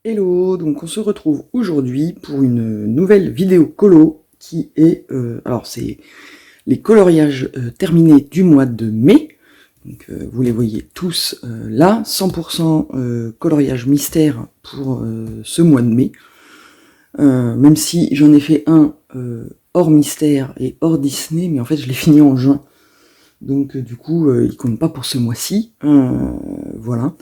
Hello, donc on se retrouve aujourd'hui pour une nouvelle vidéo colo qui est, alors c'est les coloriages terminés du mois de mai. Donc vous les voyez tous là, 100% coloriage mystère pour ce mois de mai. Même si j'en ai fait un hors mystère et hors Disney, mais en fait je l'ai fini en juin. Donc du coup il compte pas pour ce mois-ci. Voilà.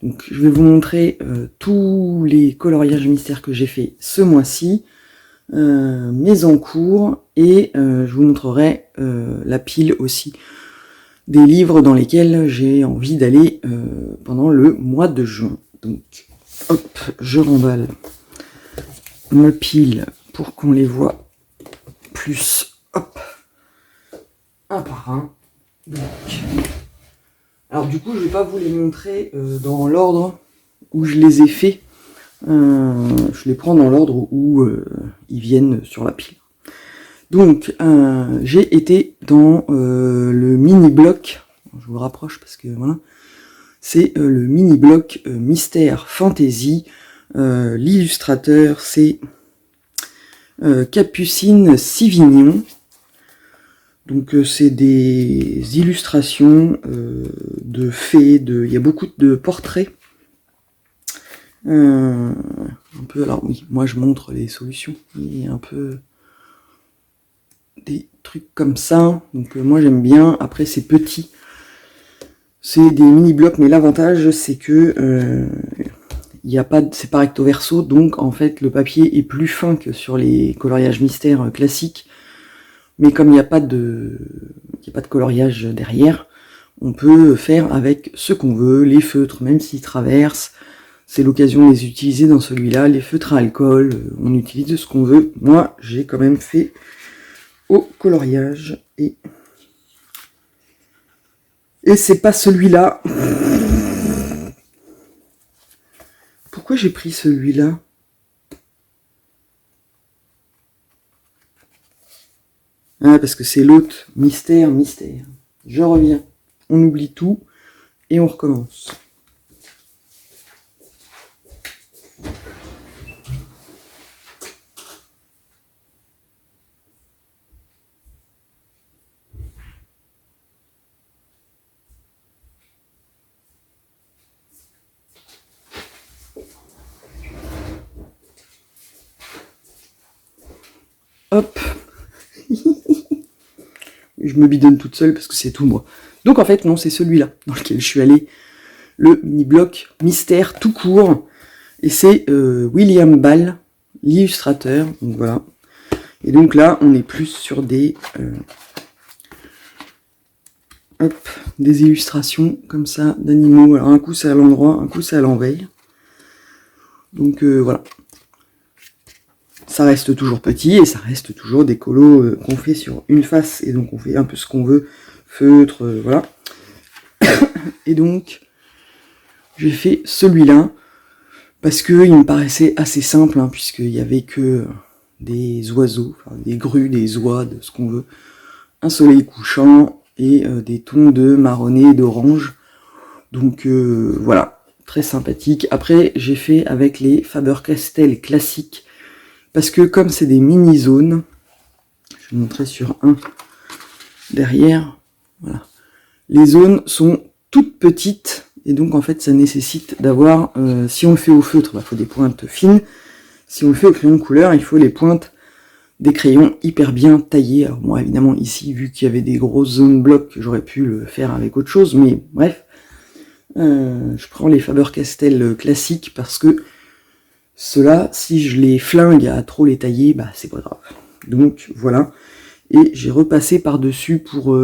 Donc je vais vous montrer tous les coloriages mystères que j'ai fait ce mois-ci, mes en cours, et je vous montrerai la pile aussi des livres dans lesquels j'ai envie d'aller pendant le mois de juin. Donc hop, je remballe ma pile pour qu'on les voit plus, hop, un par un. Donc, alors du coup je vais pas vous les montrer dans l'ordre où je les ai faits. Je les prends dans l'ordre où ils viennent sur la pile. Donc j'ai été dans le mini bloc, je vous le rapproche parce que voilà, c'est le mini bloc mystère fantasy. L'illustrateur c'est Capucine Sivignon. Donc c'est des illustrations de fées, il y a beaucoup de portraits. Un peu, alors oui, moi je montre les solutions, il y a un peu des trucs comme ça, donc moi j'aime bien. Après c'est petit, c'est des mini blocs, mais l'avantage c'est que il y a pas, c'est pas recto verso, donc en fait le papier est plus fin que sur les coloriages mystères classiques, mais comme il n'y a pas de coloriage derrière, on peut faire avec ce qu'on veut. Les feutres, même s'ils traversent, c'est l'occasion de les utiliser dans celui-là. Les feutres à alcool, on utilise ce qu'on veut. Moi, j'ai quand même fait au coloriage. Et c'est pas celui-là. Pourquoi j'ai pris celui-là? Ah, parce que c'est l'autre. Mystère, mystère. Je reviens. On oublie tout et on recommence. Hop. Je me bidonne toute seule parce que c'est tout moi. Donc en fait non, c'est celui-là dans lequel je suis allé, le mini bloc mystère tout court, et c'est William Ball, l'illustrateur. Donc voilà. Et donc là on est plus sur des des illustrations comme ça d'animaux. Alors un coup c'est à l'endroit, un coup c'est à l'envers. Donc voilà. Ça reste toujours petit et ça reste toujours des colos qu'on fait sur une face, et donc on fait un peu ce qu'on veut, feutre, voilà. Et donc j'ai fait celui-là parce que il me paraissait assez simple, hein, puisqu'il y avait que des oiseaux, enfin, des grues, des oies, de ce qu'on veut, un soleil couchant et des tons de marronné et d'orange. Donc voilà, très sympathique. Après j'ai fait avec les Faber-Castell classiques, parce que comme c'est des mini-zones, je vais montrer sur un derrière, voilà. Les zones sont toutes petites, et donc en fait ça nécessite d'avoir, si on le fait au feutre, il faut des pointes fines. Si on le fait au crayon de couleur, il faut les pointes des crayons hyper bien taillées. Alors moi évidemment ici, vu qu'il y avait des grosses zones blocs, j'aurais pu le faire avec autre chose, mais bref. Je prends les Faber-Castell classiques parce que ceux-là, si je les flingue à trop les tailler, bah c'est pas grave. Donc voilà. Et j'ai repassé par-dessus pour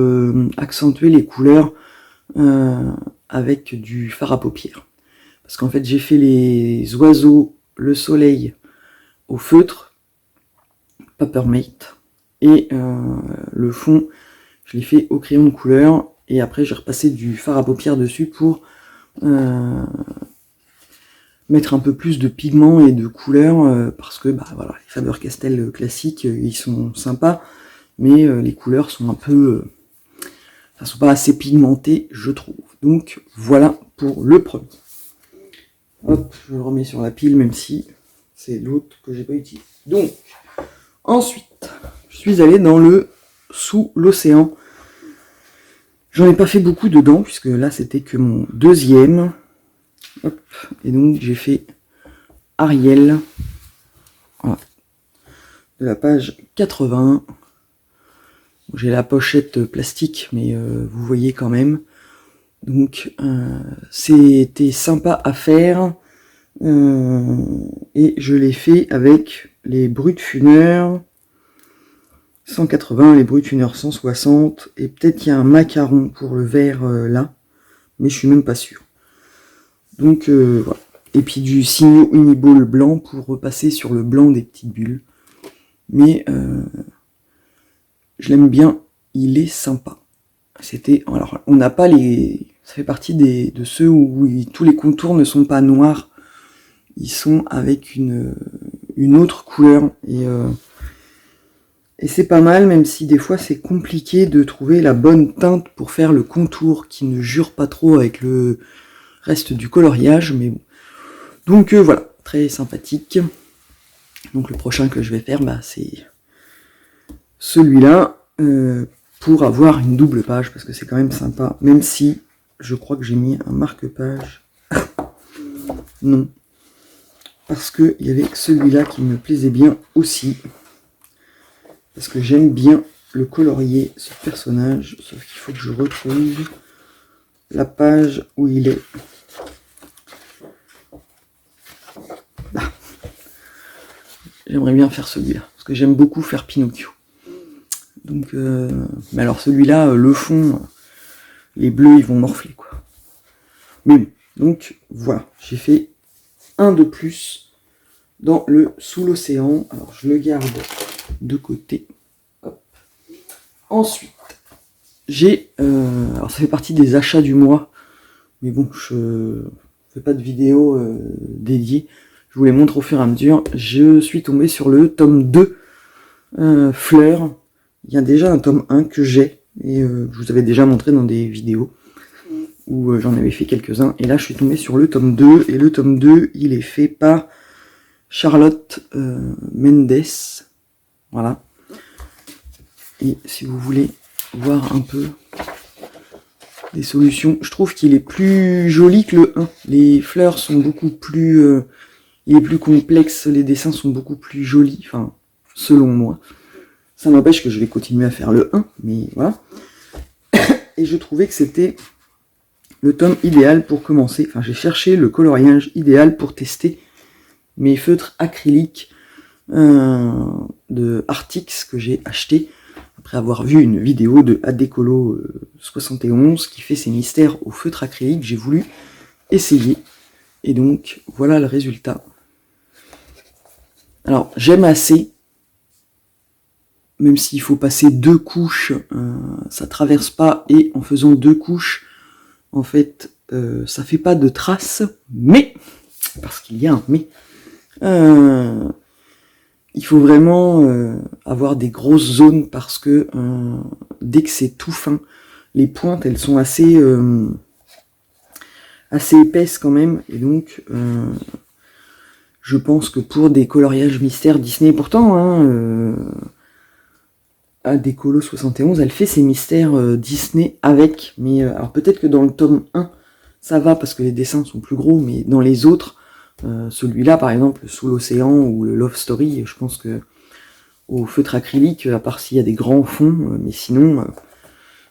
accentuer les couleurs avec du fard à paupières. Parce qu'en fait j'ai fait les oiseaux, le soleil au feutre, Papermate, et le fond je l'ai fait au crayon de couleur, et après j'ai repassé du fard à paupières dessus pour mettre un peu plus de pigments et de couleurs, parce que bah voilà, les Faber-Castell classiques ils sont sympas, mais les couleurs sont un peu sont pas assez pigmentées, je trouve. Donc voilà pour le premier. Hop, je le remets sur la pile, même si c'est l'autre que j'ai pas utilisé. Donc, ensuite, je suis allé dans le Sous l'océan. J'en ai pas fait beaucoup dedans, puisque là, c'était que mon deuxième. Hop, et donc, j'ai fait Ariel. Voilà. De la page 80. J'ai la pochette plastique, mais vous voyez quand même. Donc, c'était sympa à faire. Et je l'ai fait avec les Brutfuners 180, les Brutfuners 160. Et peut-être qu'il y a un macaron pour le vert là. Mais je suis même pas sûr. Donc, voilà. Et puis du Signo Uniball blanc pour repasser sur le blanc des petites bulles. Mais je l'aime bien, il est sympa. C'était, alors on n'a pas les, ça fait partie de ceux où tous les contours ne sont pas noirs, ils sont avec une autre couleur et c'est pas mal, même si des fois c'est compliqué de trouver la bonne teinte pour faire le contour qui ne jure pas trop avec le reste du coloriage, mais bon. Donc voilà, très sympathique. Donc le prochain que je vais faire, bah, c'est celui-là, pour avoir une double page, parce que c'est quand même sympa, même si je crois que j'ai mis un marque-page. Non. Parce qu'il y avait celui-là qui me plaisait bien aussi. Parce que j'aime bien le colorier, ce personnage, sauf qu'il faut que je retrouve la page où il est. Ah. J'aimerais bien faire celui-là, parce que j'aime beaucoup faire Pinocchio. Donc, mais alors celui-là, le fond, les bleus, ils vont morfler, quoi. Mais bon, donc, voilà, j'ai fait un de plus dans le Sous l'océan. Alors, je le garde de côté. Hop. Ensuite, j'ai... alors, ça fait partie des achats du mois. Mais bon, je fais pas de vidéo dédiée. Je vous les montre au fur et à mesure. Je suis tombé sur le tome 2, Fleurs. Il y a déjà un tome 1 que j'ai. Et je vous avais déjà montré dans des vidéos où j'en avais fait quelques-uns. Et là, je suis tombé sur le tome 2. Et le tome 2, il est fait par Charlotte Mendes. Voilà. Et si vous voulez voir un peu des solutions, je trouve qu'il est plus joli que le 1. Les fleurs sont beaucoup plus... il est plus complexe, les dessins sont beaucoup plus jolis, enfin, selon moi. Ça n'empêche que je vais continuer à faire le 1, mais voilà. Et je trouvais que c'était le tome idéal pour commencer. Enfin, j'ai cherché le coloriage idéal pour tester mes feutres acryliques de Artix que j'ai acheté après avoir vu une vidéo de Adécolo 71 qui fait ses mystères au feutre acrylique. J'ai voulu essayer et donc voilà le résultat. Alors j'aime assez, même s'il faut passer 2 couches, ça traverse pas, et en faisant 2 couches, en fait, ça fait pas de traces, mais, parce qu'il y a un mais, il faut vraiment avoir des grosses zones, parce que dès que c'est tout fin, les pointes, elles sont assez épaisses quand même, et donc... je pense que pour des coloriages mystères Disney, pourtant, hein, Adécolo 71, elle fait ses mystères Disney avec, mais alors peut-être que dans le tome 1, ça va parce que les dessins sont plus gros, mais dans les autres, celui-là par exemple, Sous l'océan ou le Love Story, je pense que au feutre acrylique, à part s'il y a des grands fonds, mais sinon,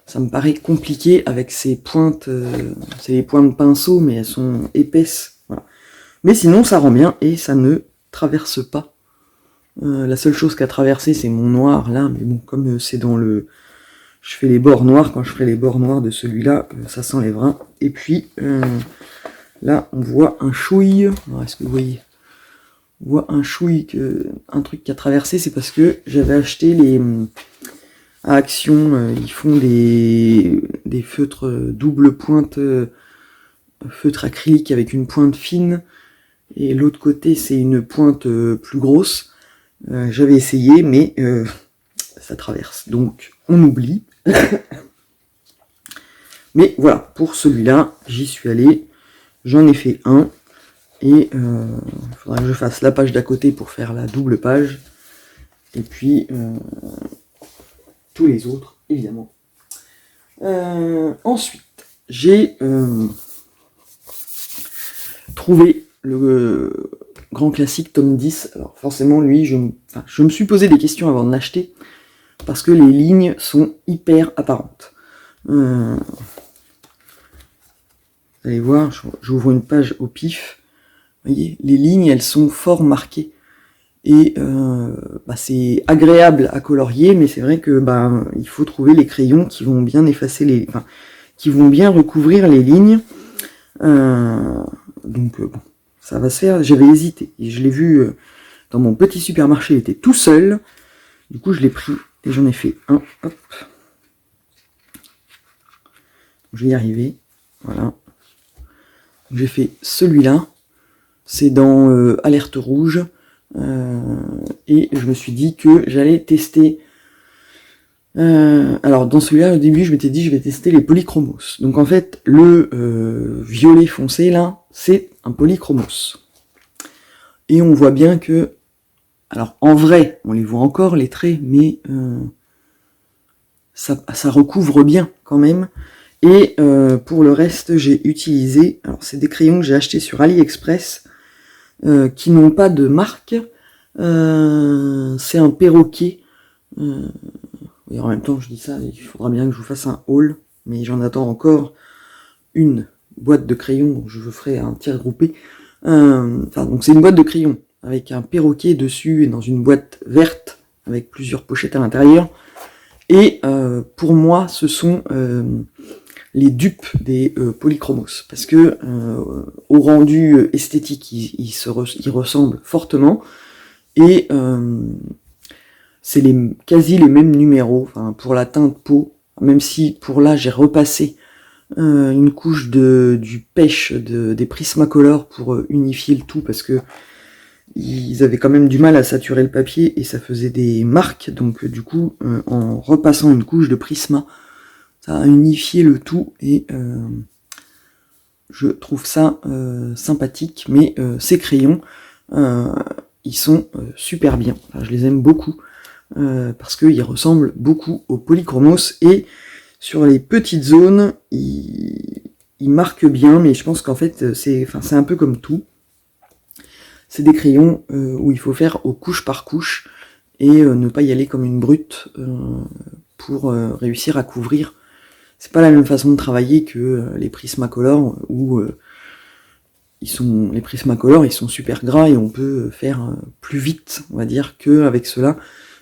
ça me paraît compliqué avec ces pointes, c'est les pointes de pinceau, mais elles sont épaisses, voilà. Mais sinon, ça rend bien et ça ne traverse pas. La seule chose qui a traversé, c'est mon noir là, mais bon, comme c'est dans le... Je fais les bords noirs, quand je ferai les bords noirs de celui-là, ça s'enlèvera. Et puis, là, on voit un chouille. Est-ce que vous voyez? On voit un chouille, un truc qui a traversé, c'est parce que j'avais acheté les... à Action, ils font des feutres double pointe, feutre acrylique avec une pointe fine. Et l'autre côté, c'est une pointe plus grosse. J'avais essayé, mais ça traverse. Donc, on oublie. Mais voilà, pour celui-là, j'y suis allé. J'en ai fait un. Et il faudra que je fasse la page d'à côté pour faire la double page. Et puis tous les autres, évidemment. Ensuite, j'ai trouvé le grand classique tome 10. Alors forcément, lui, je me suis posé des questions avant de l'acheter, parce que les lignes sont hyper apparentes. Vous allez voir, j'ouvre une page au pif. Vous voyez, les lignes, elles sont fort marquées. Et c'est agréable à colorier, mais c'est vrai que il faut trouver les crayons qui vont bien effacer qui vont bien recouvrir les lignes. Donc bon, ça va se faire. J'avais hésité et je l'ai vu dans mon petit supermarché, il était tout seul. Du coup, je l'ai pris et j'en ai fait un. Hop, je vais y arriver. Voilà. J'ai fait celui-là. C'est dans Alerte Rouge. Et je me suis dit que j'allais tester. Alors dans celui-là, au début, je m'étais dit je vais tester les polychromos. Donc en fait, le violet foncé là, c'est un polychromos. Et on voit bien que, alors en vrai, on les voit encore les traits, mais ça recouvre bien quand même. Et pour le reste, j'ai utilisé, alors c'est des crayons que j'ai achetés sur AliExpress, qui n'ont pas de marque. C'est un perroquet. Et en même temps, je dis ça, il faudra bien que je vous fasse un haul, mais j'en attends encore une boîte de crayons, donc je ferai un tir groupé. Donc c'est une boîte de crayons avec un perroquet dessus et dans une boîte verte avec plusieurs pochettes à l'intérieur. Et pour moi, ce sont les dupes des polychromos, parce que au rendu esthétique, ils ressemblent fortement, et c'est quasi les mêmes numéros, pour la teinte peau, même si pour là j'ai repassé une couche du pêche des Prismacolor pour unifier le tout, parce que ils avaient quand même du mal à saturer le papier et ça faisait des marques, donc du coup en repassant une couche de Prisma, ça a unifié le tout et je trouve ça sympathique. Mais ces crayons, ils sont super bien. Enfin, je les aime beaucoup parce qu'ils ressemblent beaucoup aux polychromos et sur les petites zones, ils marquent bien. Mais je pense qu'en fait, c'est un peu comme tout. C'est des crayons où il faut faire au couche par couche et ne pas y aller comme une brute pour réussir à couvrir. C'est pas la même façon de travailler que les Prismacolor où les Prismacolor ils sont super gras et on peut faire plus vite, on va dire, qu'avec ceux-là.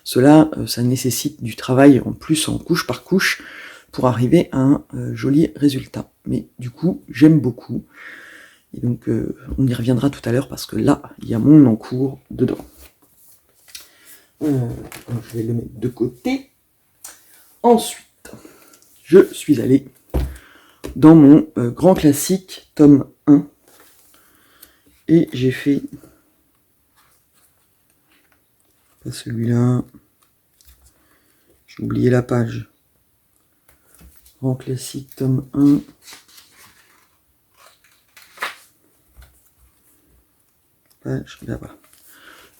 Ceux-là, ça nécessite du travail en plus en couche par couche pour arriver à un joli résultat. Mais du coup, j'aime beaucoup. Et donc, on y reviendra tout à l'heure parce que là, il y a mon encours dedans. Je vais le mettre de côté. Ensuite, je suis allé dans mon grand classique, tome 1. Et j'ai fait... Pas celui-là. J'ai oublié la page. Grand classique, tome 1. Page là-bas.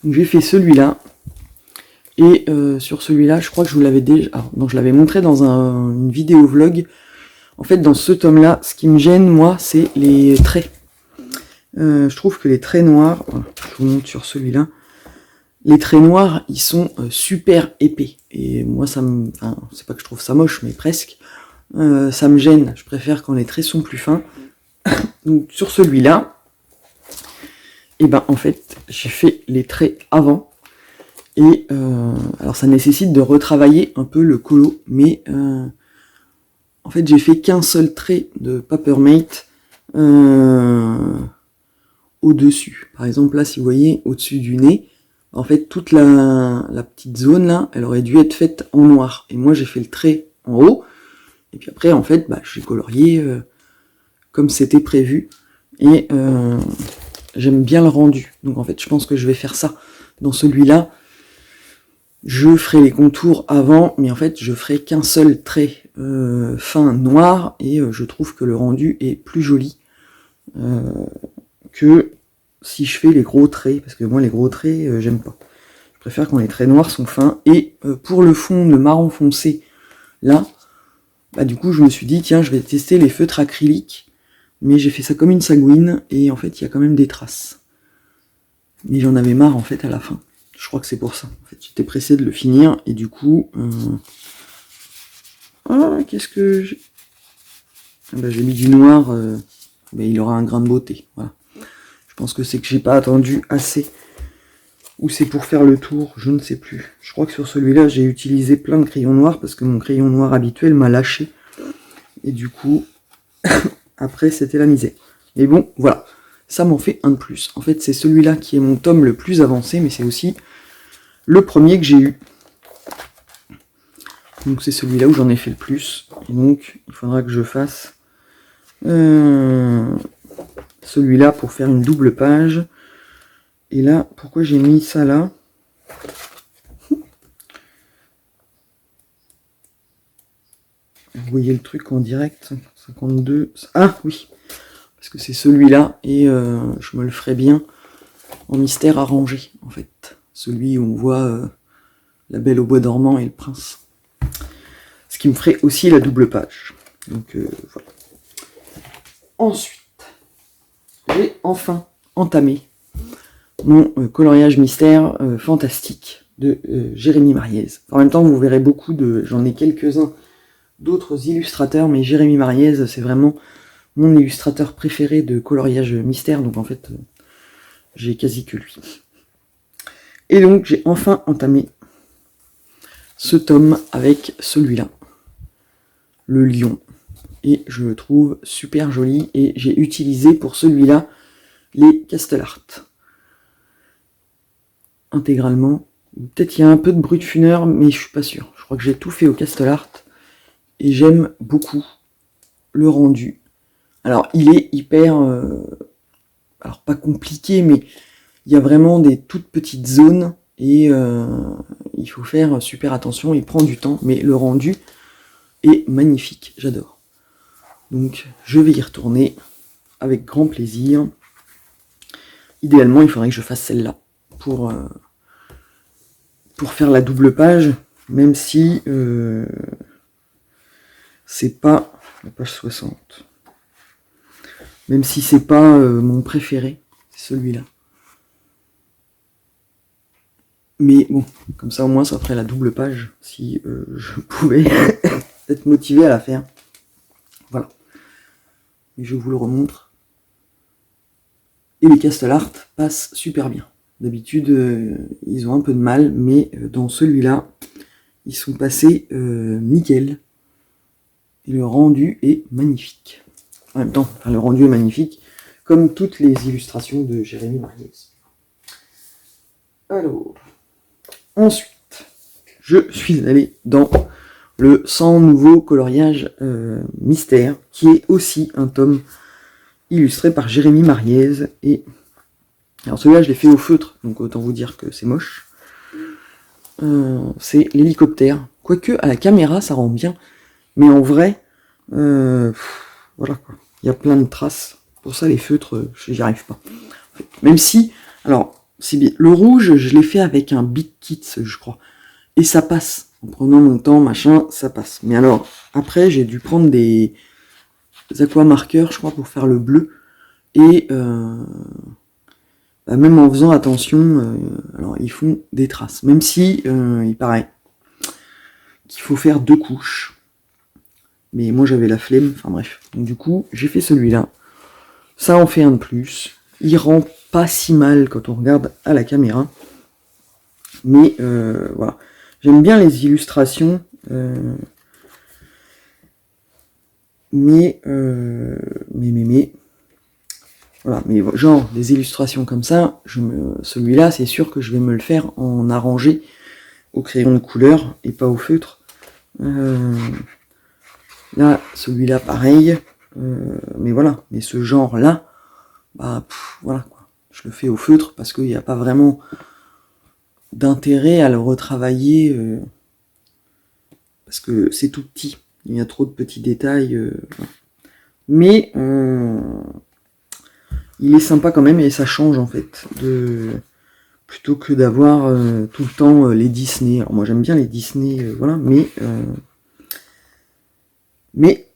Donc j'ai fait celui-là. Et sur celui-là, je crois que je vous l'avais déjà... Alors, non, je l'avais montré dans une vidéo vlog. En fait, dans ce tome-là, ce qui me gêne, moi, c'est les traits. Je trouve que les traits noirs... Voilà, je vous montre sur celui-là. Les traits noirs, ils sont super épais. Et moi, ça me... Enfin, c'est pas que je trouve ça moche, mais presque. Ça me gêne. Je préfère quand les traits sont plus fins. Donc, sur celui-là, et en fait, j'ai fait les traits avant. Et alors ça nécessite de retravailler un peu le colo, mais en fait j'ai fait qu'un seul trait de Papermate au-dessus. Par exemple là, si vous voyez au-dessus du nez, en fait toute la petite zone là, elle aurait dû être faite en noir. Et moi j'ai fait le trait en haut, et puis après en fait j'ai colorié comme c'était prévu. Et j'aime bien le rendu. Donc en fait je pense que je vais faire ça dans celui-là. Je ferai les contours avant, mais en fait je ferai qu'un seul trait fin noir, et je trouve que le rendu est plus joli que si je fais les gros traits, parce que moi les gros traits, j'aime pas. Je préfère quand les traits noirs sont fins. Et pour le fond de marron foncé, là, bah du coup je me suis dit, tiens, je vais tester les feutres acryliques, mais j'ai fait ça comme une sagouine, et en fait il y a quand même des traces. Mais j'en avais marre en fait à la fin. Je crois que c'est pour ça. En fait, j'étais pressé de le finir, et du coup... Ah, qu'est-ce que j'ai... Ah bah, j'ai mis du noir, mais il aura un grain de beauté, voilà. Je pense que c'est que j'ai pas attendu assez. Ou c'est pour faire le tour, je ne sais plus. Je crois que sur celui-là, j'ai utilisé plein de crayons noirs, parce que mon crayon noir habituel m'a lâché. Et du coup, après, c'était la misère. Mais bon, voilà. Ça m'en fait un de plus. En fait, c'est celui-là qui est mon tome le plus avancé, mais c'est aussi le premier que j'ai eu. Donc c'est celui-là où j'en ai fait le plus. Et donc, il faudra que je fasse celui-là pour faire une double page. Et là, pourquoi j'ai mis ça là? Vous voyez le truc en direct, 52. Ah oui, parce que c'est celui-là, et je me le ferai bien en mystère arrangé, en fait. Celui où on voit la Belle au bois dormant et le prince. Ce qui me ferait aussi la double page. Donc voilà. Ensuite, j'ai enfin entamé mon coloriage mystère fantastique de Jérémy Mariez. En même temps, vous verrez beaucoup de... J'en ai quelques-uns d'autres illustrateurs, mais Jérémy Mariez, c'est vraiment mon illustrateur préféré de coloriage mystère, donc en fait, j'ai quasi que lui. Et donc, j'ai enfin entamé ce tome avec celui-là, le lion. Et je le trouve super joli, et j'ai utilisé pour celui-là les Castellart. Intégralement. Peut-être qu'il y a un peu de brut funeur, mais je suis pas sûr. Je crois que j'ai tout fait au Castellart, et j'aime beaucoup le rendu. Alors, il est hyper... alors, pas compliqué, mais il y a vraiment des toutes petites zones, et il faut faire super attention, il prend du temps, mais le rendu est magnifique, j'adore. Donc, je vais y retourner avec grand plaisir. Idéalement, il faudrait que je fasse celle-là pour faire la double page, même si c'est pas la page 60. Même si c'est pas mon préféré, c'est celui-là. Mais bon, comme ça au moins ça ferait la double page si je pouvais être motivé à la faire. Voilà. Et je vous le remontre. Et les Castellart passent super bien. D'habitude, ils ont un peu de mal, mais dans celui-là, ils sont passés nickel. Et le rendu est magnifique. En même temps, enfin, le rendu est magnifique, comme toutes les illustrations de Jérémy Mariez. Alors, ensuite, je suis allé dans le 100 nouveaux coloriages mystère, qui est aussi un tome illustré par Jérémy Mariez. Et alors celui-là, je l'ai fait au feutre, donc autant vous dire que c'est moche. C'est l'hélicoptère. Quoique, à la caméra, ça rend bien. Mais en vrai, voilà quoi. Il y a plein de traces. Pour ça, les feutres, j'y arrive pas. Même si, alors, c'est bien. Le rouge, je l'ai fait avec un Big Kit, je crois. Et ça passe. En prenant mon temps, machin, ça passe. Mais alors, après, j'ai dû prendre des aquamarqueurs, je crois, pour faire le bleu. Et bah, même en faisant attention, alors ils font des traces. Même si il paraît qu'il faut faire 2 couches. Mais moi j'avais la flemme, enfin bref. Donc du coup, j'ai fait celui-là. Ça en fait un de plus. Il rend pas si mal quand on regarde à la caméra. Mais voilà. J'aime bien les illustrations. Mais voilà, mais genre des illustrations comme ça, celui-là, c'est sûr que je vais me le faire en arrangé au crayon de couleur et pas au feutre. Là, celui-là, pareil. Mais voilà, mais ce genre-là, bah voilà quoi. Je le fais au feutre parce qu'il n'y a pas vraiment d'intérêt à le retravailler parce que c'est tout petit. Il y a trop de petits détails. Voilà. Mais il est sympa quand même et ça change en fait, plutôt que d'avoir tout le temps les Disney. Alors moi j'aime bien les Disney, voilà, mais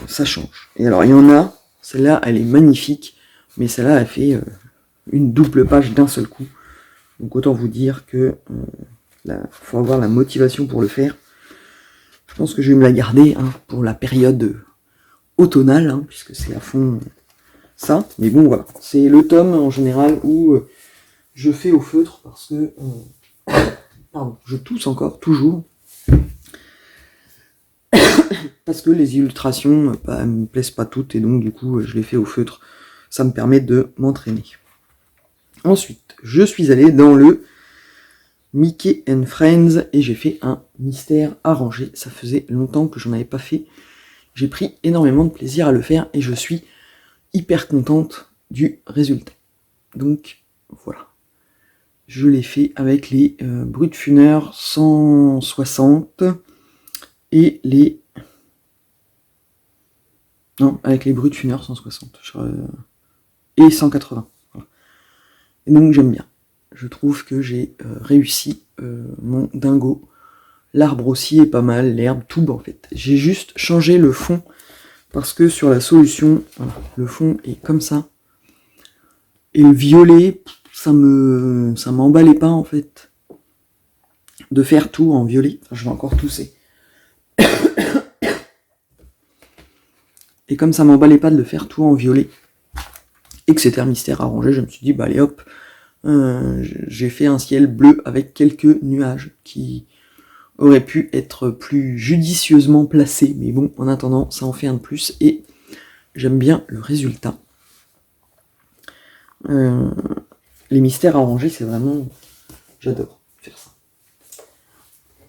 ça change. Et alors il y en a, celle-là elle est magnifique, mais celle-là elle fait une double page d'un seul coup. Donc autant vous dire que faut avoir la motivation pour le faire. Je pense que je vais me la garder pour la période automnale, puisque c'est à fond ça. Mais bon voilà, c'est le tome en général où je fais au feutre parce que pardon, je tousse encore, toujours. Parce que les illustrations me plaisent pas toutes et donc du coup je les fais au feutre. Ça me permet de m'entraîner. Ensuite, je suis allé dans le Mickey and Friends et j'ai fait un mystère arrangé. Ça faisait longtemps que j'en avais pas fait. J'ai pris énormément de plaisir à le faire et je suis hyper contente du résultat. Donc voilà. Je l'ai fait avec les Brutfuner 160 et les... Non, avec les Brutfuner 160 et 180. Voilà. Et donc j'aime bien. Je trouve que j'ai réussi mon dingo. L'arbre aussi est pas mal, l'herbe, tout en fait. J'ai juste changé le fond parce que sur la solution, voilà, le fond est comme ça. Et le violet, ça m'emballait pas en fait de faire tout en violet. Enfin, je vais encore tousser. Et comme ça m'emballait pas de le faire tout en violet et que c'était un mystère arrangé, je me suis dit bah allez hop, j'ai fait un ciel bleu avec quelques nuages qui auraient pu être plus judicieusement placés, mais bon, en attendant, ça en fait un de plus et j'aime bien le résultat. Les mystères arrangés, c'est vraiment... J'adore faire ça.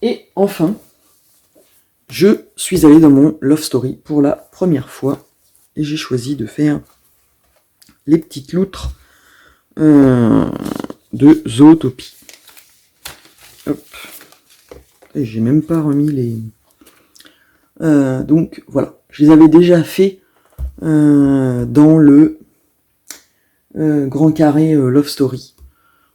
Et enfin, je suis allé dans mon Love Story pour la première fois et j'ai choisi de faire les petites loutres de Zootopie. Hop. Et j'ai même pas remis les... donc voilà, je les avais déjà fait dans le Grand Carré Love Story.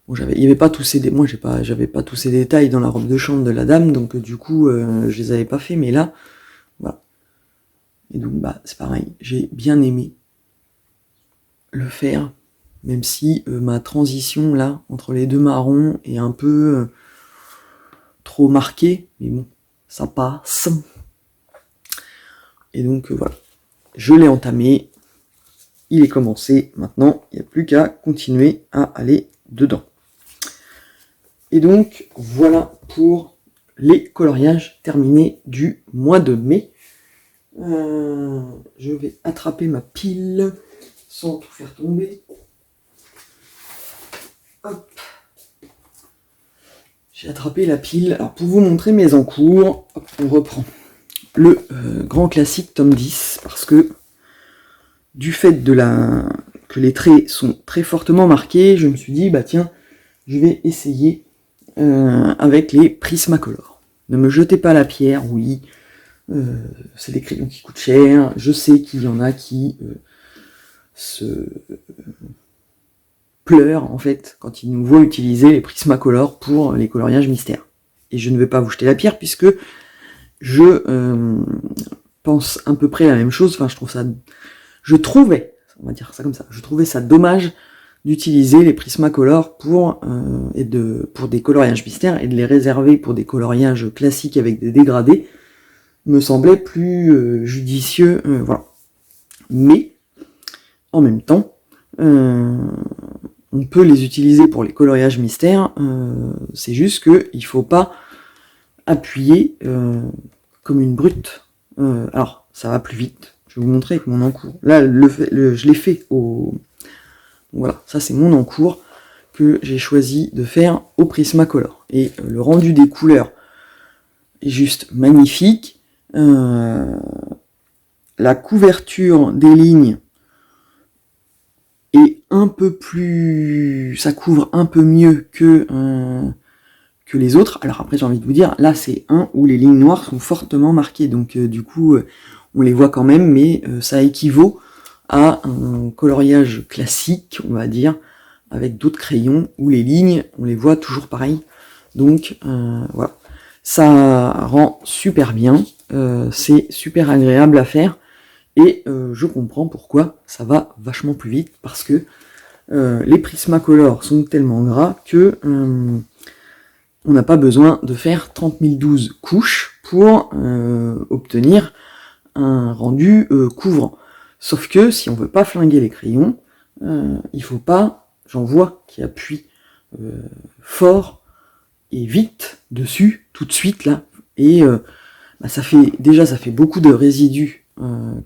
Bon, il y avait pas tous ces moi j'avais pas tous ces détails dans la robe de chambre de la dame, donc du coup je les avais pas fait, mais là voilà. Et donc bah c'est pareil, j'ai bien aimé le faire, même si ma transition là entre les deux marrons est un peu trop marquée, mais bon, ça passe. Et donc voilà, je l'ai entamé, il est commencé, maintenant il n'y a plus qu'à continuer à aller dedans. Et donc voilà pour les coloriages terminés du mois de mai. Je vais attraper ma pile sans tout faire tomber. Hop. J'ai attrapé la pile. Alors pour vous montrer mes encours, hop, on reprend le grand classique tome 10, parce que du fait que les traits sont très fortement marqués, je me suis dit bah tiens, je vais essayer avec les Prismacolor. Ne me jetez pas la pierre, oui, c'est des crayons qui coûtent cher, je sais qu'il y en a qui se pleurent en fait quand ils nous voient utiliser les Prismacolor pour les coloriages mystères. Et je ne vais pas vous jeter la pierre puisque je pense à peu près la même chose. Enfin, je trouvais, on va dire ça comme ça, je trouvais ça dommage d'utiliser les Prismacolor pour des coloriages mystères et de les réserver pour des coloriages classiques avec des dégradés me semblait plus judicieux, voilà. Mais en même temps, on peut les utiliser pour les coloriages mystères, c'est juste que il faut pas appuyer comme une brute. Alors ça va plus vite, je vais vous montrer avec mon encours. Là je l'ai fait au... Voilà, ça c'est mon encours que j'ai choisi de faire au Prismacolor. Et le rendu des couleurs est juste magnifique. La couverture des lignes est un peu plus... ça couvre un peu mieux que les autres. Alors après j'ai envie de vous dire, là c'est un où les lignes noires sont fortement marquées, donc du coup on les voit quand même, mais ça équivaut à un coloriage classique, on va dire, avec d'autres crayons où les lignes, on les voit toujours pareil. Donc voilà, ça rend super bien, c'est super agréable à faire, et je comprends pourquoi ça va vachement plus vite, parce que les Prismacolor sont tellement gras que on n'a pas besoin de faire 30 012 couches pour obtenir un rendu couvrant. Sauf que si on veut pas flinguer les crayons, il faut pas, j'en vois qui appuient fort et vite dessus, tout de suite là, et ça fait beaucoup de résidus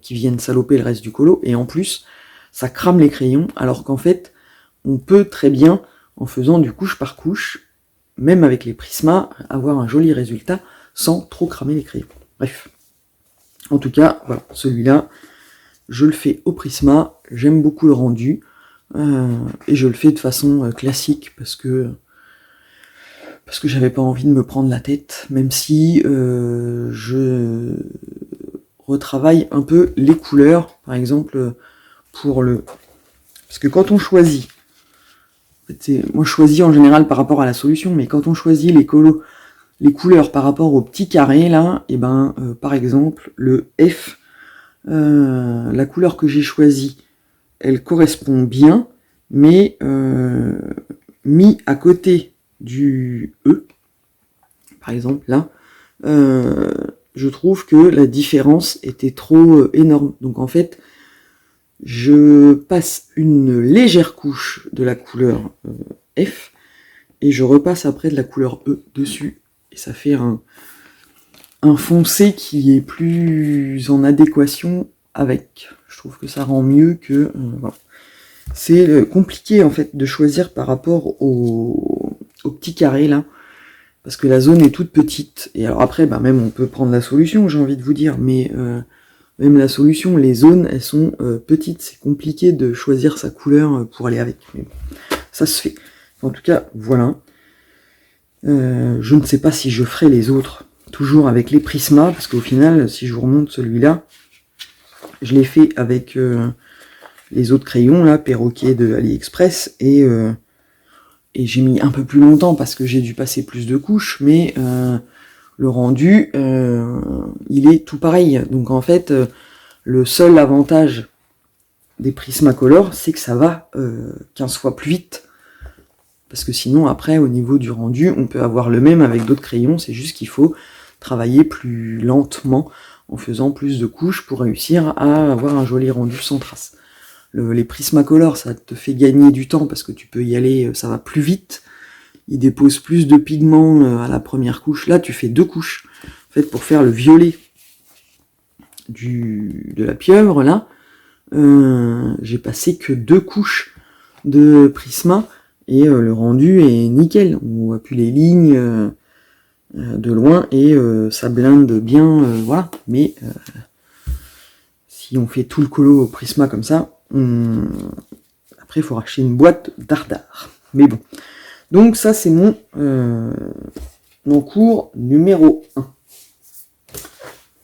qui viennent saloper le reste du colo, et en plus ça crame les crayons, alors qu'en fait on peut très bien, en faisant du couche par couche, même avec les Prisma, avoir un joli résultat sans trop cramer les crayons. Bref. En tout cas, voilà, celui-là, je le fais au Prisma, j'aime beaucoup le rendu, et je le fais de façon classique, parce que j'avais pas envie de me prendre la tête, même si je retravaille un peu les couleurs, par exemple, parce que quand on choisit, moi je choisis en général par rapport à la solution, mais quand on choisit les couleurs par rapport au petit carré là, et par exemple le F, la couleur que j'ai choisie, elle correspond bien, mais mis à côté du E, par exemple là, je trouve que la différence était trop énorme. Donc en fait, je passe une légère couche de la couleur F, et je repasse après de la couleur E dessus, et ça fait un foncé qui est plus en adéquation avec. Je trouve que ça rend mieux que... voilà. C'est compliqué en fait de choisir par rapport au petit carré là, parce que la zone est toute petite, et alors après même on peut prendre la solution, j'ai envie de vous dire, mais même la solution, les zones elles sont petites, c'est compliqué de choisir sa couleur pour aller avec, mais bon, ça se fait. En tout cas voilà, je ne sais pas si je ferai les autres toujours avec les Prisma, parce qu'au final si je vous remonte celui-là, je l'ai fait avec les autres crayons là, Perroquet de AliExpress, et j'ai mis un peu plus longtemps parce que j'ai dû passer plus de couches, mais le rendu il est tout pareil. Donc en fait le seul avantage des Prismacolor, c'est que ça va 15 fois plus vite, parce que sinon après au niveau du rendu on peut avoir le même avec d'autres crayons, c'est juste qu'il faut travailler plus lentement en faisant plus de couches pour réussir à avoir un joli rendu sans trace. Les Prismacolor, ça te fait gagner du temps parce que tu peux y aller, ça va plus vite. Il dépose plus de pigments à la première couche. Là, tu fais 2 couches. En fait, pour faire le violet de la pieuvre, là, j'ai passé que 2 couches de Prisma, et le rendu est nickel. On voit plus les lignes de loin, et ça blinde bien, voilà. Mais si on fait tout le colo au Prisma comme ça, après il faut racheter une boîte d'Ardard. Mais bon. Donc ça c'est mon encours numéro 1.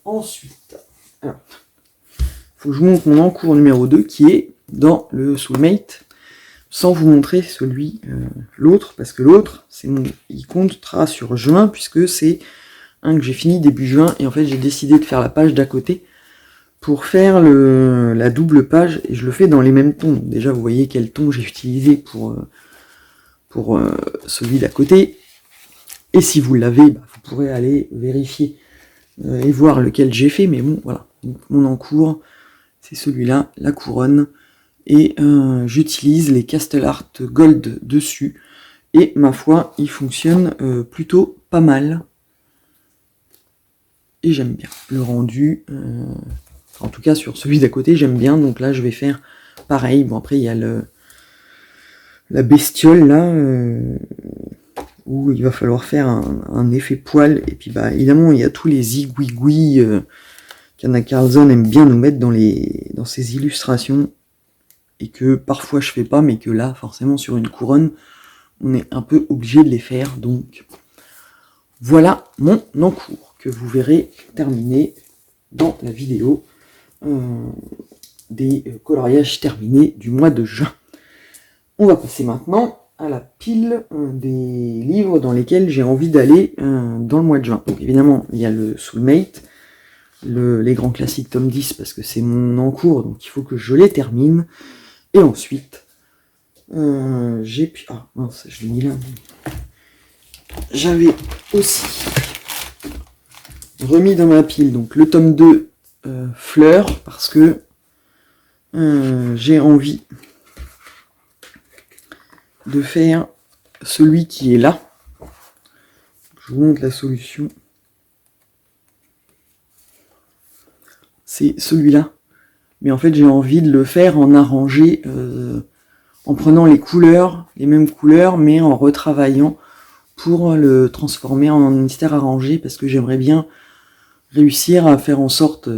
Ensuite, il faut que je vous montre mon encours numéro 2 qui est dans le Soulmate, sans vous montrer l'autre, parce que l'autre, il comptera sur juin, puisque c'est un que j'ai fini début juin, et en fait j'ai décidé de faire la page d'à côté pour faire la double page, et je le fais dans les mêmes tons. Donc déjà vous voyez quel ton j'ai utilisé pour celui d'à côté, et si vous l'avez, vous pourrez aller vérifier et voir lequel j'ai fait, mais bon voilà. Donc, mon encours c'est celui-là, la couronne, et j'utilise les Castle Art Gold dessus, et ma foi il fonctionne plutôt pas mal, et j'aime bien le rendu. En tout cas sur celui d'à côté j'aime bien, donc là je vais faire pareil. Bon après il y a la bestiole là, où il va falloir faire un effet poil, et puis évidemment il y a tous les zigouigouis qu'Anna Carlson aime bien nous mettre dans ses illustrations, et que parfois je fais pas, mais que là forcément sur une couronne on est un peu obligé de les faire. Donc voilà mon encours que vous verrez terminé dans la vidéo. des coloriages terminés du mois de juin. On va passer maintenant à la pile des livres dans lesquels j'ai envie d'aller dans le mois de juin. Donc évidemment, il y a le Soulmate, les grands classiques tome 10 parce que c'est mon en cours, donc il faut que je les termine. Et ensuite, j'ai... Ah mince, je l'ai mis là. J'avais aussi remis dans ma pile donc le tome 2 Fleurs parce que j'ai envie de faire celui qui est là. Je vous montre la solution. C'est celui-là. Mais en fait, j'ai envie de le faire en arrangé, en prenant les couleurs, les mêmes couleurs, mais en retravaillant pour le transformer en mystère arrangé, parce que j'aimerais bien réussir à faire en sorte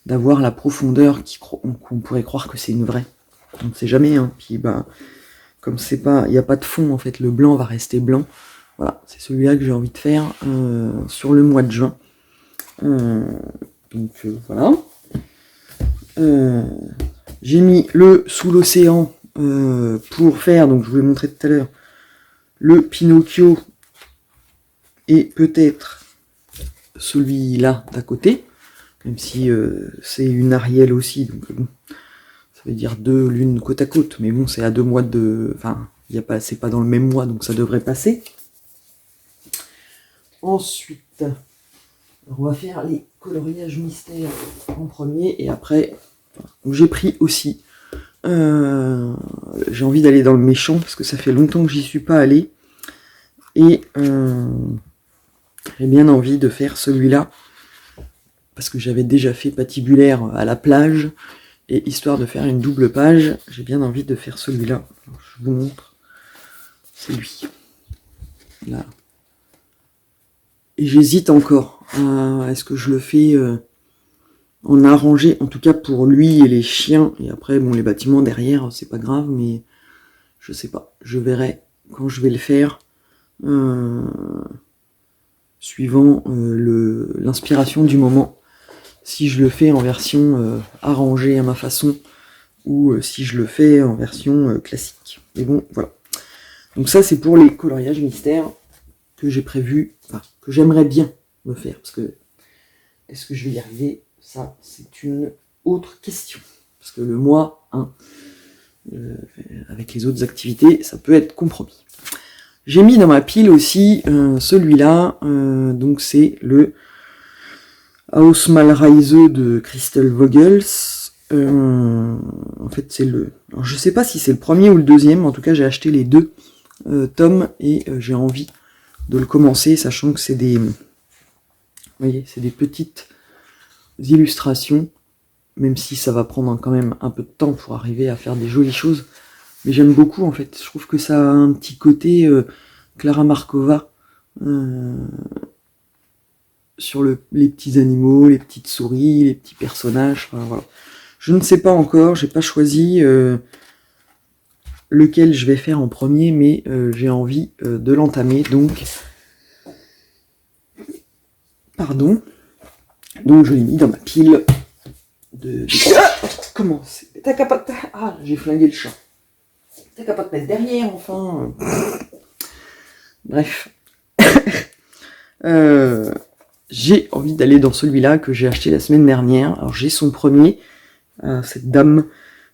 d'avoir la profondeur qu'on pourrait croire que c'est une vraie. On ne sait jamais, hein. Puis bah, comme c'est pas, il n'y a pas de fond en fait, le blanc va rester blanc. Voilà, c'est celui-là que j'ai envie de faire sur le mois de juin. Donc voilà. J'ai mis le Sous l'océan pour faire, donc je vous l'ai montré tout à l'heure, le Pinocchio et peut-être celui-là d'à côté, même si c'est une Ariel aussi, donc bon, ça veut dire deux lunes côte à côte, mais bon, c'est à 2 mois de... Enfin, c'est pas dans le même mois, donc ça devrait passer. Ensuite, on va faire les coloriages mystères en premier, et après, j'ai pris aussi... j'ai envie d'aller dans le méchant, parce que ça fait longtemps que j'y suis pas allé, et j'ai bien envie de faire celui-là, parce que j'avais déjà fait Patibulaire à la plage, et histoire de faire une double page, j'ai bien envie de faire celui-là. Je vous montre. C'est lui. Là. Et j'hésite encore. Est-ce que je le fais en arrangé, en tout cas pour lui et les chiens, et après, bon, les bâtiments derrière, c'est pas grave, mais je sais pas. Je verrai quand je vais le faire, suivant l'inspiration du moment. Si je le fais en version arrangée à ma façon, ou si je le fais en version classique. Mais bon, voilà. Donc ça, c'est pour les coloriages mystères que j'ai prévu, enfin, que j'aimerais bien me faire. Parce que, est-ce que je vais y arriver? Ça, c'est une autre question. Parce que le mois, hein, avec les autres activités, ça peut être compromis. J'ai mis dans ma pile aussi celui-là, donc c'est le Hausmalreise de Christel Vogels. En fait, c'est le... Alors, je sais pas si c'est le premier ou le deuxième, en tout cas, j'ai acheté les 2 tomes et j'ai envie de le commencer, sachant que c'est des... Vous voyez, c'est des petites illustrations, même si ça va prendre quand même un peu de temps pour arriver à faire des jolies choses. Mais j'aime beaucoup, en fait. Je trouve que ça a un petit côté Clara Markova, sur les petits animaux, les petites souris, les petits personnages, enfin voilà. Je ne sais pas encore, j'ai pas choisi lequel je vais faire en premier, mais j'ai envie de l'entamer, donc... Pardon. Donc je l'ai mis dans ma pile de... Comment c'est... T'as qu'à pas... Ah, j'ai flingué le chat. T'as qu'à pas te mettre derrière, enfin... Bref. J'ai envie d'aller dans celui-là que j'ai acheté la semaine dernière. Alors j'ai son premier, cette dame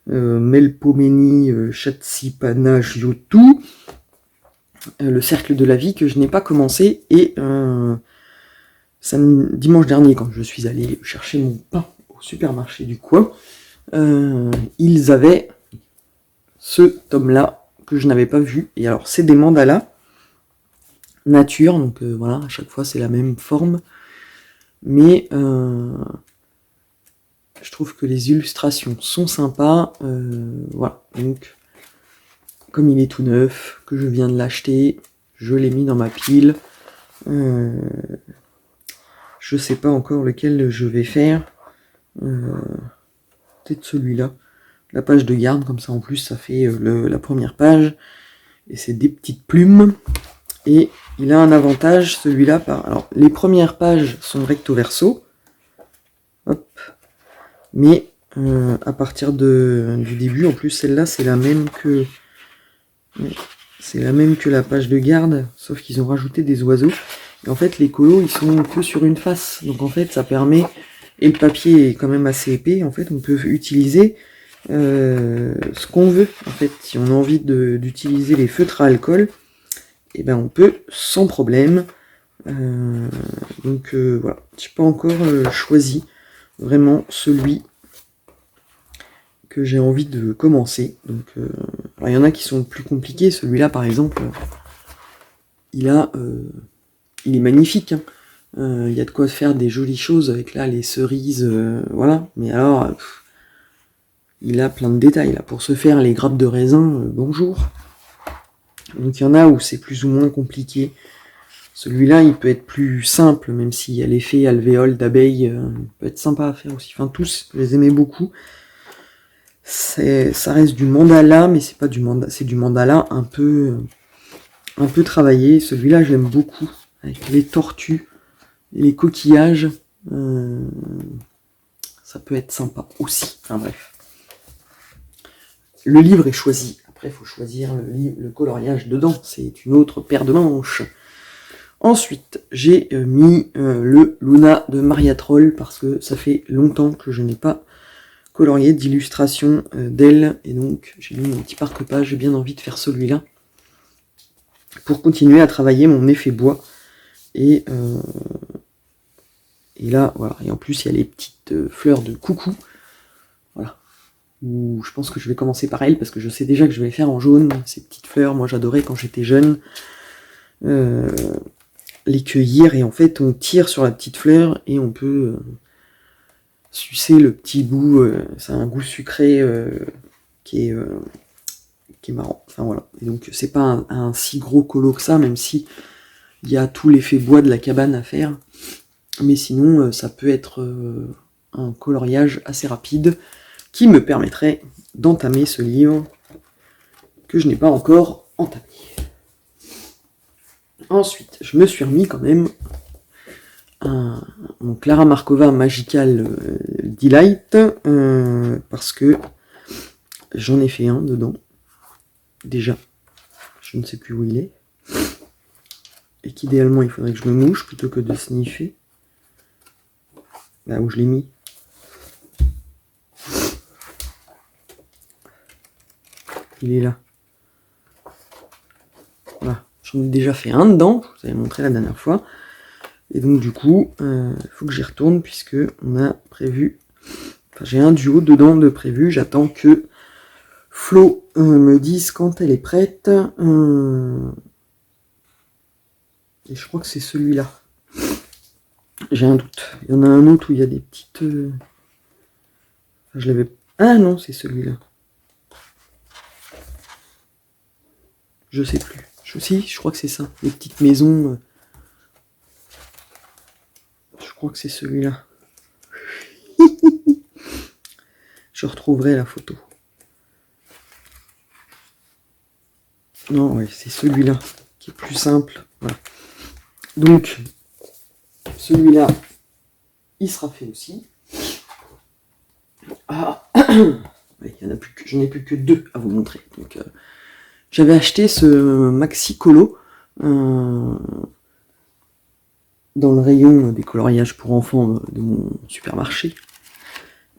Melpomene Chatsipanagiottu, le cercle de la vie, que je n'ai pas commencé, et dimanche dernier, quand je suis allé chercher mon pain au supermarché du coin, ils avaient ce tome-là que je n'avais pas vu, et alors c'est des mandalas nature, donc voilà, à chaque fois c'est la même forme, mais je trouve que les illustrations sont sympas, voilà, donc comme il est tout neuf, que je viens de l'acheter, je l'ai mis dans ma pile, je sais pas encore lequel je vais faire, peut-être celui-là, la page de garde, comme ça en plus ça fait la première page, et c'est des petites plumes, et il a un avantage, celui-là, alors les premières pages sont recto verso, hop, mais à partir du début. En plus, celle-là, c'est la même que la page de garde, sauf qu'ils ont rajouté des oiseaux. Et en fait, les colos, ils sont que sur une face. Donc en fait, ça permet... Et le papier est quand même assez épais. En fait, on peut utiliser ce qu'on veut. En fait, si on a envie d'utiliser les feutres à alcool, et ben on peut sans problème. Donc voilà, j'ai pas encore choisi vraiment celui que j'ai envie de commencer. Donc, alors il y en a qui sont plus compliqués. Celui-là, par exemple, il est magnifique. Hein. Il y a de quoi faire des jolies choses avec là les cerises, voilà. Mais alors, il a plein de détails là. Pour se faire les grappes de raisin, bonjour. Donc il y en a où c'est plus ou moins compliqué. Celui-là, il peut être plus simple, même s'il y a l'effet alvéole d'abeille, il peut être sympa à faire aussi. Enfin, tous, je les aimais beaucoup. Ça reste du mandala, mais c'est pas du mandala, c'est du mandala un peu travaillé. Celui-là, je l'aime beaucoup, avec les tortues et les coquillages. Ça peut être sympa aussi. Enfin bref. Le livre est choisi. Après, il faut choisir le coloriage dedans. C'est une autre paire de manches. Ensuite, j'ai mis le Luna de Maria Troll parce que ça fait longtemps que je n'ai pas colorié d'illustration d'elle. Et donc, j'ai mis mon petit marque-page. J'ai bien envie de faire celui-là pour continuer à travailler mon effet bois. Et là, voilà. Et en plus, il y a les petites fleurs de coucou. Voilà. Où je pense que je vais commencer par elle parce que je sais déjà que je vais les faire en jaune. Ces petites fleurs, moi j'adorais quand j'étais jeune. Les cueillir et en fait on tire sur la petite fleur et on peut sucer le petit bout, ça a un goût sucré qui est marrant, enfin voilà. Et donc c'est pas un si gros colo que ça, même si il y a tout l'effet bois de la cabane à faire, mais sinon ça peut être un coloriage assez rapide qui me permettrait d'entamer ce livre que je n'ai pas encore entamé. Ensuite, je me suis remis quand même mon Clara Markova Magical Delight parce que j'en ai fait un dedans déjà, je ne sais plus où il est, et qu'idéalement il faudrait que je me mouche plutôt que de sniffer. Là où je l'ai mis. Il est là. Voilà. J'en ai déjà fait un dedans, je vous avais montré la dernière fois. Et donc du coup, il faut que j'y retourne puisque on a prévu... Enfin, j'ai un duo dedans de prévu. J'attends que Flo me dise quand elle est prête. Et je crois que c'est celui-là. J'ai un doute. Il y en a un autre où il y a des petites... Enfin, je l'avais... Ah non, c'est celui-là. Je sais plus. Je crois que c'est ça. Les petites maisons. Je crois que c'est celui-là. Je retrouverai la photo. Non, ouais, c'est celui-là qui est plus simple. Voilà. Donc, celui-là, il sera fait aussi. Ah, ouais, il y en a plus que, j'en ai plus que deux à vous montrer. Donc, j'avais acheté ce Maxi Colo dans le rayon des coloriages pour enfants de mon supermarché.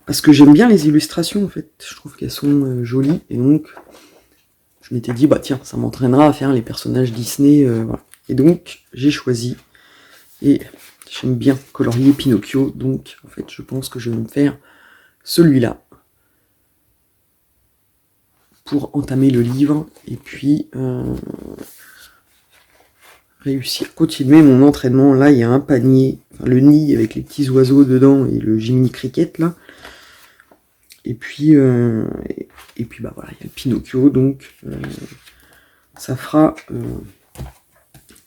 Parce que j'aime bien les illustrations, en fait. Je trouve qu'elles sont jolies. Et donc, je m'étais dit, bah tiens, ça m'entraînera à faire les personnages Disney. Voilà. Et donc, j'ai choisi. Et j'aime bien colorier Pinocchio. Donc, en fait, je pense que je vais me faire celui-là. Pour entamer le livre. Et puis, continuer mon entraînement. Là, il y a un panier. Enfin, le nid avec les petits oiseaux dedans. Et le Jiminy Cricket, là. Et puis bah voilà, il y a le Pinocchio, donc ça fera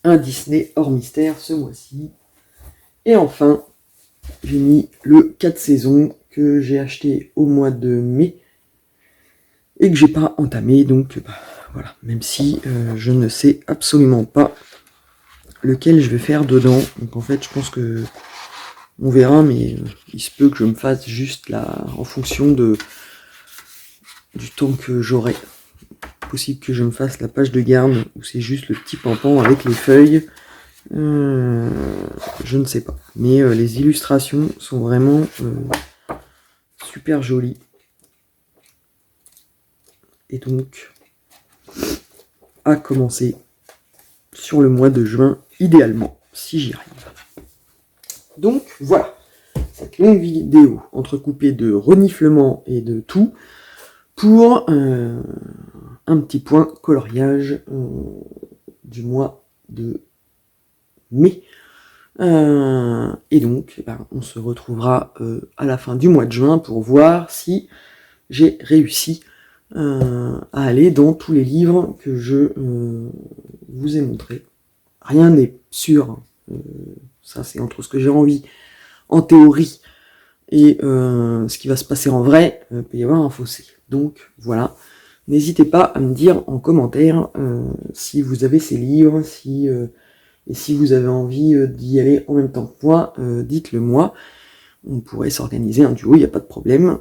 un Disney hors mystère ce mois-ci. Et enfin, j'ai mis le 4 saisons que j'ai acheté au mois de mai et que j'ai pas entamé, donc bah, voilà, même si je ne sais absolument pas lequel je vais faire dedans. Donc en fait, je pense que On verra, mais il se peut que je me fasse juste là, en fonction du temps que j'aurai. Possible que je me fasse la page de garde, où c'est juste le petit pampan avec les feuilles. Je ne sais pas. Mais les illustrations sont vraiment super jolies. Et donc, à commencer sur le mois de juin, idéalement, si j'y arrive. Donc, voilà. Cette longue vidéo entrecoupée de reniflements et de tout pour un petit point coloriage du mois de mai. Et donc, on se retrouvera à la fin du mois de juin pour voir si j'ai réussi à aller dans tous les livres que je vous ai montrés. Rien n'est sûr. Ça, c'est entre ce que j'ai envie en théorie et ce qui va se passer en vrai, il peut y avoir un fossé. Donc, voilà. N'hésitez pas à me dire en commentaire si vous avez ces livres, et si vous avez envie d'y aller en même temps que moi, dites-le moi. On pourrait s'organiser un duo, il n'y a pas de problème.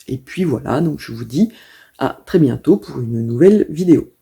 Et puis voilà, donc je vous dis à très bientôt pour une nouvelle vidéo.